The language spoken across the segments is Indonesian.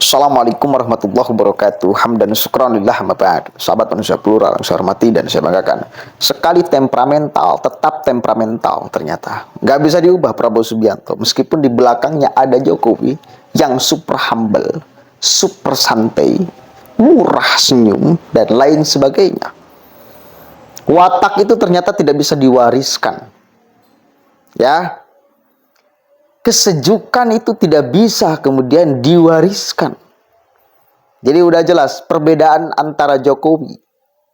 Assalamualaikum warahmatullahi wabarakatuh. Hamdan syukran lillah ma ba'd. Sahabat manusia plural yang saya hormati dan saya banggakan. Sekali temperamental, tetap temperamental ternyata. Gak bisa diubah Prabowo Subianto. Meskipun di belakangnya ada Jokowi yang super humble, super santai, murah senyum, dan lain sebagainya. Watak itu ternyata tidak bisa diwariskan. Ya, kesejukan itu tidak bisa kemudian diwariskan. Jadi udah jelas perbedaan antara Jokowi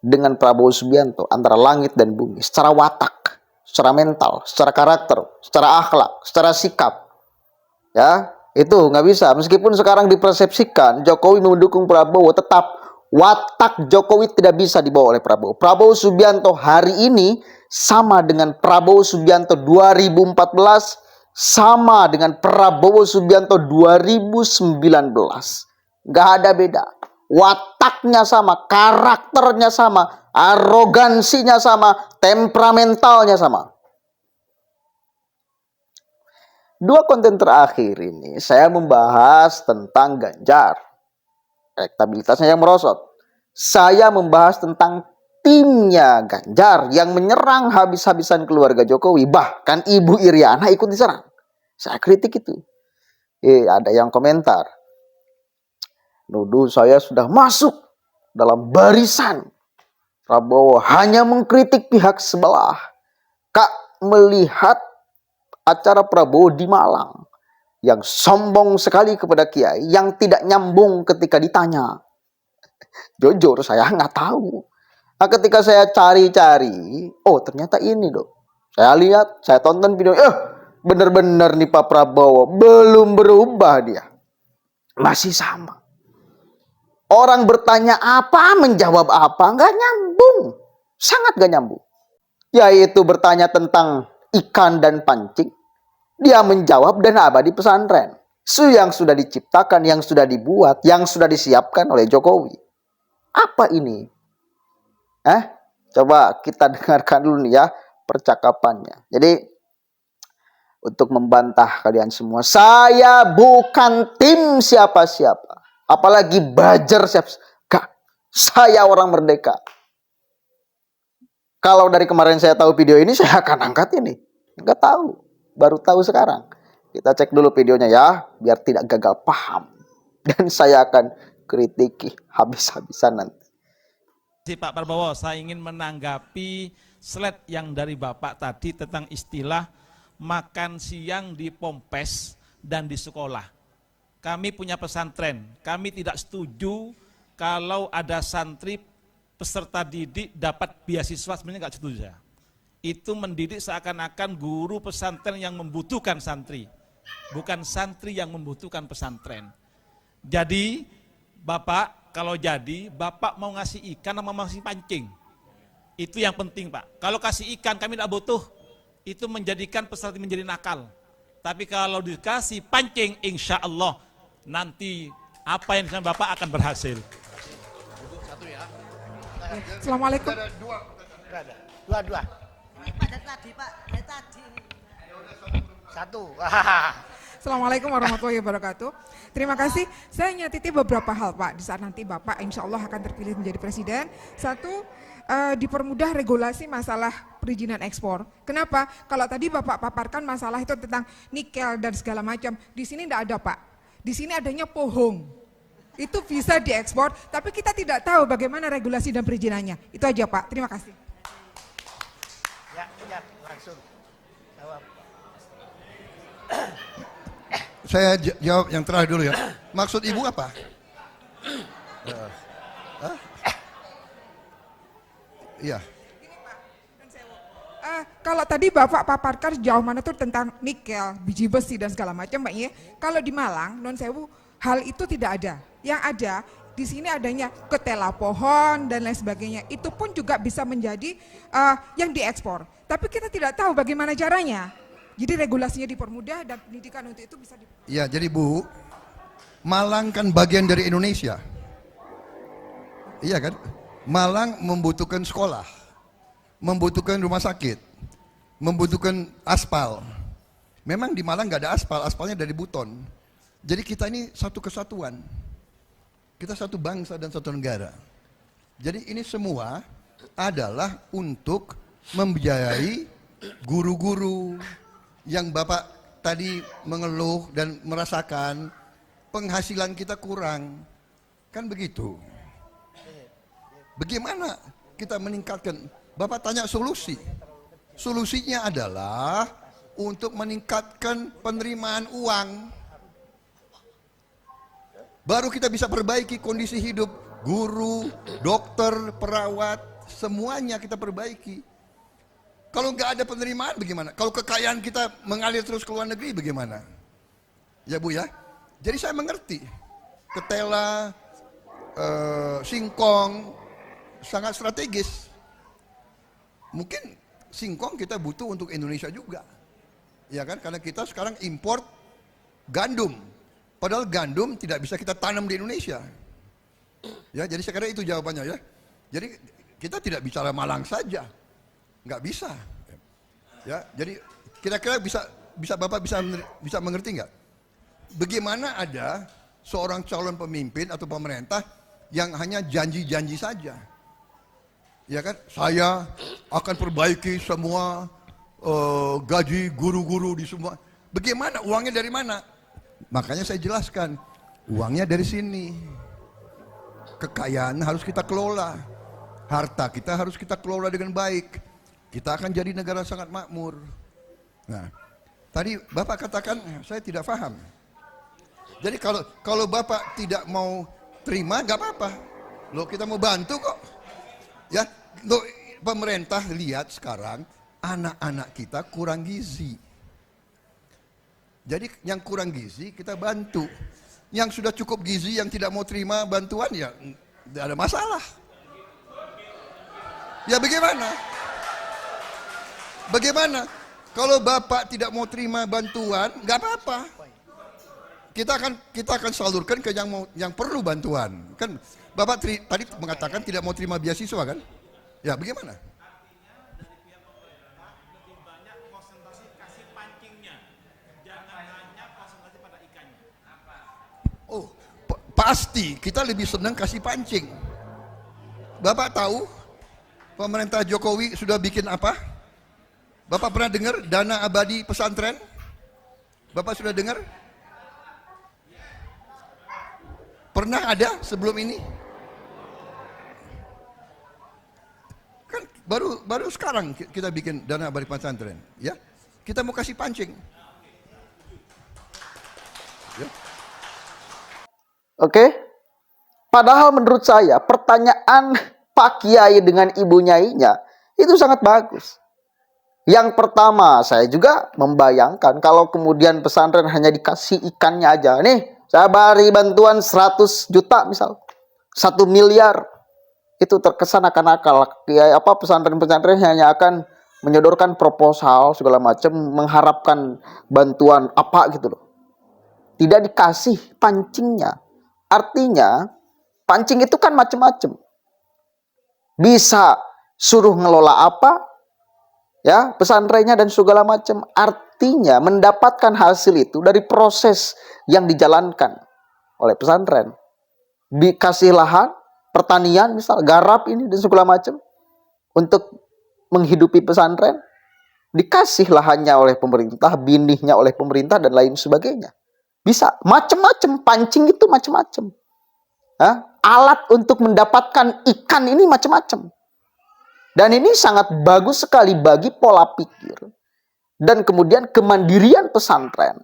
dengan Prabowo Subianto, antara langit dan bumi, secara watak, secara mental, secara karakter, secara akhlak, secara sikap. Ya, itu nggak bisa. Meskipun sekarang dipersepsikan Jokowi mendukung Prabowo, tetap watak Jokowi tidak bisa dibawa oleh Prabowo. Prabowo Subianto hari ini sama dengan Prabowo Subianto 2014, sama dengan Prabowo Subianto 2019. Gak ada beda. Wataknya sama, karakternya sama, arogansinya sama, temperamentalnya sama. Dua konten terakhir ini saya membahas tentang Ganjar, elektabilitasnya yang merosot. Saya membahas tentang timnya Ganjar yang menyerang habis-habisan keluarga Jokowi. Bahkan Ibu Iriana ikut diserang. Saya kritik itu. Ada yang komentar, nuduh saya sudah masuk dalam barisan Prabowo, hanya mengkritik pihak sebelah. Kak melihat acara Prabowo di Malang yang sombong sekali kepada Kiai, yang tidak nyambung ketika ditanya. Jujur saya nggak tahu. Nah, ketika saya cari-cari, oh ternyata ini dong. Saya lihat, saya tonton video, bener-bener nih Pak Prabowo belum berubah dia, masih sama. Orang bertanya apa, menjawab apa, nggak nyambung, sangat nggak nyambung. Yaitu bertanya tentang ikan dan pancing, dia menjawab dana abadi pesantren. Yang sudah diciptakan, yang sudah dibuat, yang sudah disiapkan oleh Jokowi. Apa ini? Coba kita dengarkan dulu nih ya percakapannya. Jadi untuk membantah kalian semua, saya bukan tim siapa-siapa. Apalagi buzzer siapa. Gak, saya orang merdeka. Kalau dari kemarin saya tahu video ini, saya akan angkat ini. Enggak tahu, baru tahu sekarang. Kita cek dulu videonya ya, biar tidak gagal paham. Dan saya akan kritiki habis-habisan nanti. Pak Prabowo, saya ingin menanggapi slide yang dari Bapak tadi tentang istilah makan siang di Pompes dan di sekolah. Kami punya pesantren, kami tidak setuju kalau ada santri peserta didik dapat beasiswa, sebenarnya nggak setuju saya. Itu mendidik seakan-akan guru pesantren yang membutuhkan santri, bukan santri yang membutuhkan pesantren. Jadi Bapak, kalau jadi Bapak mau ngasih ikan sama mau ngasih pancing, itu yang penting Pak. Kalau kasih ikan kami tidak butuh, itu menjadikan peserta menjadi nakal. Tapi kalau dikasih pancing, insya Allah nanti apa yang disana Bapak akan berhasil. Assalamualaikum. Dua. Ini pada tadi Pak, dari tadi. Satu. Assalamualaikum warahmatullahi wabarakatuh. Terima kasih. Saya nyatiti beberapa hal Pak. Di saat nanti Bapak insya Allah akan terpilih menjadi presiden. Satu, dipermudah regulasi masalah perizinan ekspor. Kenapa? Kalau tadi Bapak paparkan masalah itu tentang nikel dan segala macam. Di sini tidak ada Pak. Di sini adanya pohong. Itu bisa diekspor, tapi kita tidak tahu bagaimana regulasi dan perizinannya. Itu aja Pak. Terima kasih. Ya, langsung jawab. Saya jawab yang terakhir dulu ya. Maksud Ibu apa? Iya. Kalau tadi Bapak paparkan sejauh mana tuh tentang nikel, biji besi dan segala macam Mbak ya. Kalau di Malang, non sewu, hal itu tidak ada. Yang ada di sini adanya ketela pohon dan lain sebagainya. Itu pun juga bisa menjadi yang diekspor. Tapi kita tidak tahu bagaimana caranya. Jadi regulasinya dipermudah dan pendidikan untuk itu bisa Iya, jadi Bu, Malang kan bagian dari Indonesia. Iya kan? Malang membutuhkan sekolah, membutuhkan rumah sakit, membutuhkan aspal. Memang di Malang nggak ada aspal, aspalnya dari Buton. Jadi kita ini satu kesatuan. Kita satu bangsa dan satu negara. Jadi ini semua adalah untuk membiayai guru-guru yang Bapak tadi mengeluh dan merasakan penghasilan kita kurang. Kan begitu. Bagaimana kita meningkatkan? Bapak tanya solusi. Solusinya adalah untuk meningkatkan penerimaan uang. Baru kita bisa perbaiki kondisi hidup guru, dokter, perawat, semuanya kita perbaiki. Kalau nggak ada penerimaan bagaimana? Kalau kekayaan kita mengalir terus ke luar negeri bagaimana? Ya Bu ya. Jadi saya mengerti. Ketela, singkong sangat strategis. Mungkin singkong kita butuh untuk Indonesia juga. Ya kan? Karena kita sekarang import gandum. Padahal gandum tidak bisa kita tanam di Indonesia. Ya, jadi saya kira itu jawabannya ya. Jadi kita tidak bicara Malang saja. Nggak bisa. Ya, jadi kira-kira bisa Bapak bisa mengerti nggak? Bagaimana ada seorang calon pemimpin atau pemerintah yang hanya janji-janji saja? Ya kan, saya akan perbaiki semua gaji guru-guru di semua. Bagaimana? Uangnya dari mana? Makanya saya jelaskan, uangnya dari sini. Kekayaan harus kita kelola. Harta kita harus kita kelola dengan baik. Kita akan jadi negara sangat makmur. Nah, tadi Bapak katakan saya tidak paham. Jadi kalau Bapak tidak mau terima, nggak apa-apa. Loh, kita mau bantu kok. Ya, loh, pemerintah lihat sekarang anak-anak kita kurang gizi. Jadi yang kurang gizi kita bantu. Yang sudah cukup gizi yang tidak mau terima bantuan ya tidak ada masalah. Ya bagaimana? Bagaimana? Kalau Bapak tidak mau terima bantuan, nggak apa-apa. Kita akan salurkan ke yang perlu bantuan. Kan Bapak tadi mengatakan tidak mau terima beasiswa kan? Ya bagaimana? Oh, pasti kita lebih senang kasih pancing. Bapak tahu pemerintah Jokowi sudah bikin apa? Bapak pernah dengar dana abadi pesantren? Bapak sudah dengar? Pernah ada sebelum ini? Kan baru sekarang kita bikin dana abadi pesantren, ya? Kita mau kasih pancing. Ya. Oke. Padahal menurut saya pertanyaan Pak Kiai dengan Ibu Nyainya itu sangat bagus. Yang pertama, saya juga membayangkan kalau kemudian pesantren hanya dikasih ikannya aja. Nih, saya beri bantuan 100 juta misal. 1 miliar. Itu terkesan akan-akal. Pesantren-pesantren hanya akan menyodorkan proposal segala macam, mengharapkan bantuan apa gitu loh. Tidak dikasih pancingnya. Artinya, pancing itu kan macam-macam. Bisa suruh ngelola apa, ya, pesantrennya dan segala macam. Artinya mendapatkan hasil itu dari proses yang dijalankan oleh pesantren. Dikasih lahan, pertanian misal, garap ini dan segala macam untuk menghidupi pesantren. Dikasih lahannya oleh pemerintah, binihnya oleh pemerintah dan lain sebagainya. Bisa macam-macam, pancing itu macam-macam. Alat untuk mendapatkan ikan ini macam-macam. Dan ini sangat bagus sekali bagi pola pikir dan kemudian kemandirian pesantren.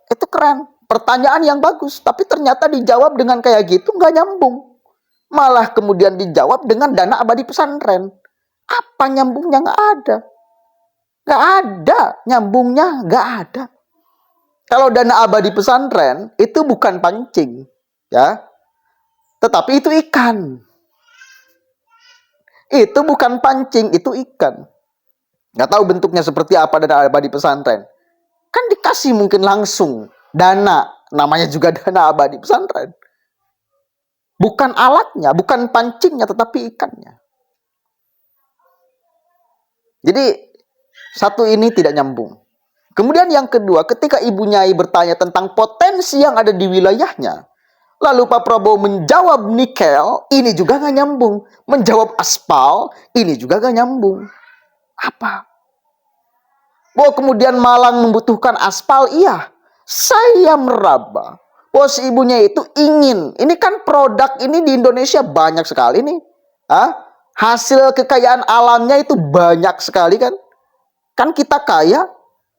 Itu keren. Pertanyaan yang bagus, tapi ternyata dijawab dengan kayak gitu nggak nyambung. Malah kemudian dijawab dengan dana abadi pesantren. Apa nyambungnya? Nggak ada. Nggak ada nyambungnya, nggak ada. Kalau dana abadi pesantren itu bukan pancing, ya, tetapi itu ikan. Itu bukan pancing, itu ikan. Nggak tahu bentuknya seperti apa dana abadi pesantren. Kan dikasih mungkin langsung dana, namanya juga dana abadi pesantren. Bukan alatnya, bukan pancingnya, tetapi ikannya. Jadi satu ini tidak nyambung. Kemudian yang kedua, ketika Ibu Nyai bertanya tentang potensi yang ada di wilayahnya, Lalu Pak Prabowo menjawab nikel, ini juga gak nyambung. Menjawab aspal, ini juga gak nyambung. Apa? Bahwa kemudian Malang membutuhkan aspal, iya. Saya meraba bahwa si ibunya itu ingin. Ini kan produk ini di Indonesia banyak sekali nih. Hasil kekayaan alamnya itu banyak sekali kan. Kan kita kaya,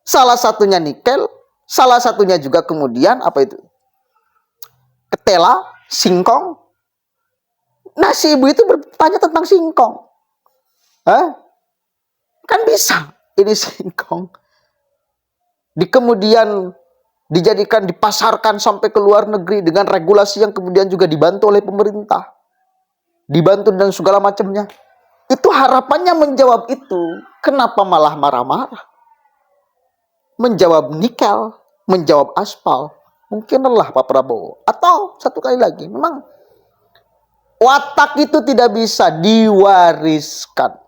salah satunya nikel, salah satunya juga kemudian apa itu? Ketela, singkong. Nah si ibu itu bertanya tentang singkong. Kan bisa ini singkong. Kemudian dijadikan, dipasarkan sampai ke luar negeri dengan regulasi yang kemudian juga dibantu oleh pemerintah. Dibantu dan segala macamnya. Itu harapannya menjawab itu. Kenapa malah marah-marah? Menjawab nikel, menjawab aspal. Mungkin lelah Pak Prabowo. Atau satu kali lagi, memang watak itu tidak bisa diwariskan.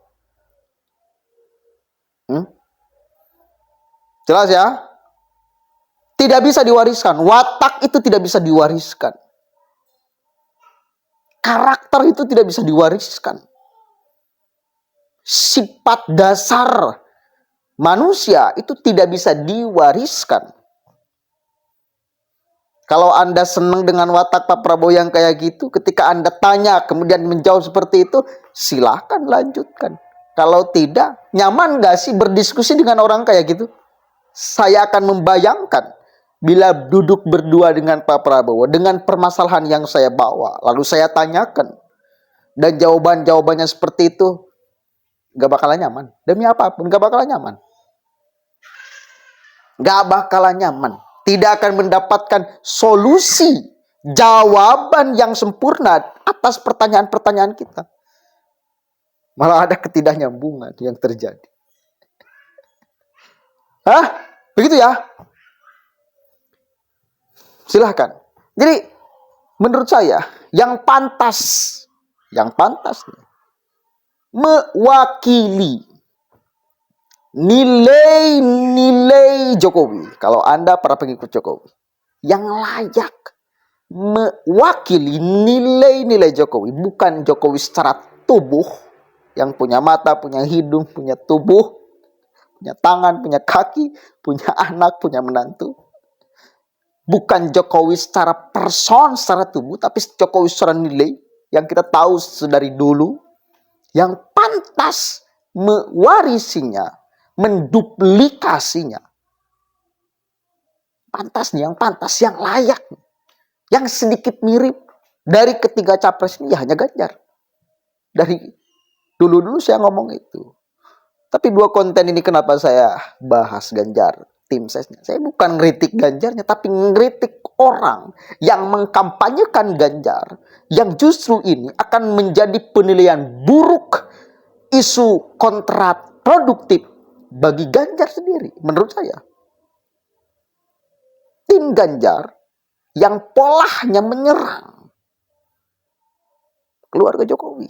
Jelas ya? Tidak bisa diwariskan. Watak itu tidak bisa diwariskan. Karakter itu tidak bisa diwariskan. Sifat dasar manusia itu tidak bisa diwariskan. Kalau Anda senang dengan watak Pak Prabowo yang kayak gitu, ketika Anda tanya kemudian menjawab seperti itu, silahkan lanjutkan. Kalau tidak, nyaman gak sih berdiskusi dengan orang kayak gitu? Saya akan membayangkan bila duduk berdua dengan Pak Prabowo, dengan permasalahan yang saya bawa, lalu saya tanyakan, dan jawaban-jawabannya seperti itu, gak bakalan nyaman. Demi apapun, gak bakalan nyaman. Gak bakalan nyaman. Tidak akan mendapatkan solusi, jawaban yang sempurna atas pertanyaan-pertanyaan kita. Malah ada ketidaknyambungan yang terjadi. Begitu ya? Silahkan. Jadi, menurut saya, yang pantas mewakili nilai-nilai Jokowi, kalau Anda para pengikut Jokowi, yang layak mewakili nilai-nilai Jokowi, bukan Jokowi secara tubuh, yang punya mata, punya hidung, punya tubuh, punya tangan, punya kaki, punya anak, punya menantu. Bukan Jokowi secara person, secara tubuh, tapi Jokowi secara nilai, yang kita tahu sedari dulu, yang pantas mewarisinya, menduplikasinya. Pantas nih, yang layak. Yang sedikit mirip dari ketiga capres ini ya hanya Ganjar. Dari dulu-dulu saya ngomong itu. Tapi dua konten ini kenapa saya bahas Ganjar, tim sesnya. Saya bukan ngeritik Ganjarnya, tapi ngeritik orang yang mengkampanyekan Ganjar, yang justru ini akan menjadi penilaian buruk, isu kontraproduktif bagi Ganjar sendiri, menurut saya. Tim Ganjar yang polanya menyerang keluarga Jokowi,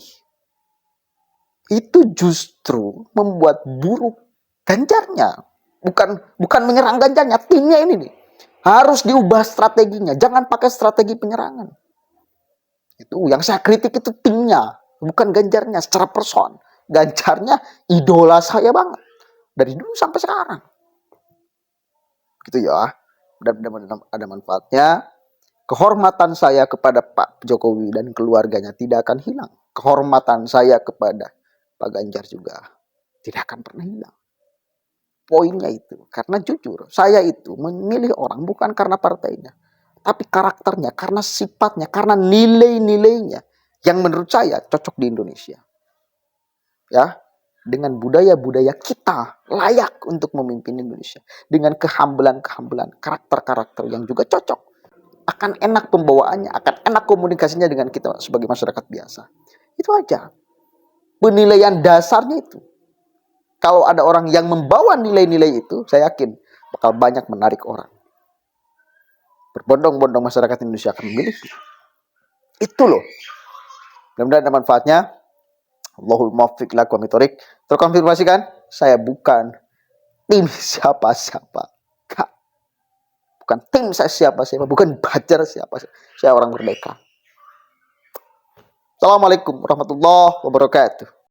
itu justru membuat buruk Ganjarnya. Bukan menyerang Ganjarnya, timnya ini nih. Harus diubah strateginya, jangan pakai strategi penyerangan. Itu yang saya kritik, itu timnya, bukan Ganjarnya secara person. Ganjarnya idola saya banget dari dulu sampai sekarang. Gitu ya. Mudah-mudahan ada manfaatnya. Kehormatan saya kepada Pak Jokowi dan keluarganya tidak akan hilang. Kehormatan saya kepada Pak Ganjar juga tidak akan pernah hilang. Poinnya itu, karena jujur, saya itu memilih orang bukan karena partainya, tapi karakternya, karena sifatnya, karena nilai-nilainya yang menurut saya cocok di Indonesia. Ya, dengan budaya-budaya kita layak untuk memimpin Indonesia. Dengan kehambelan-kehambelan, karakter-karakter yang juga cocok. Akan enak pembawaannya, akan enak komunikasinya dengan kita sebagai masyarakat biasa. Itu aja. Penilaian dasarnya itu. Kalau ada orang yang membawa nilai-nilai itu, saya yakin bakal banyak menarik orang. Berbondong-bondong masyarakat Indonesia akan memilih. Itu loh. Mudah-mudahan ada manfaatnya. Allahul muwaffiq ila aqwamit thoriq. Terkonfirmasi kan? Saya bukan tim siapa-siapa. bukan tim saya siapa-siapa, bukan Badjar siapa-siapa. Saya orang merdeka. Assalamualaikum warahmatullahi wabarakatuh.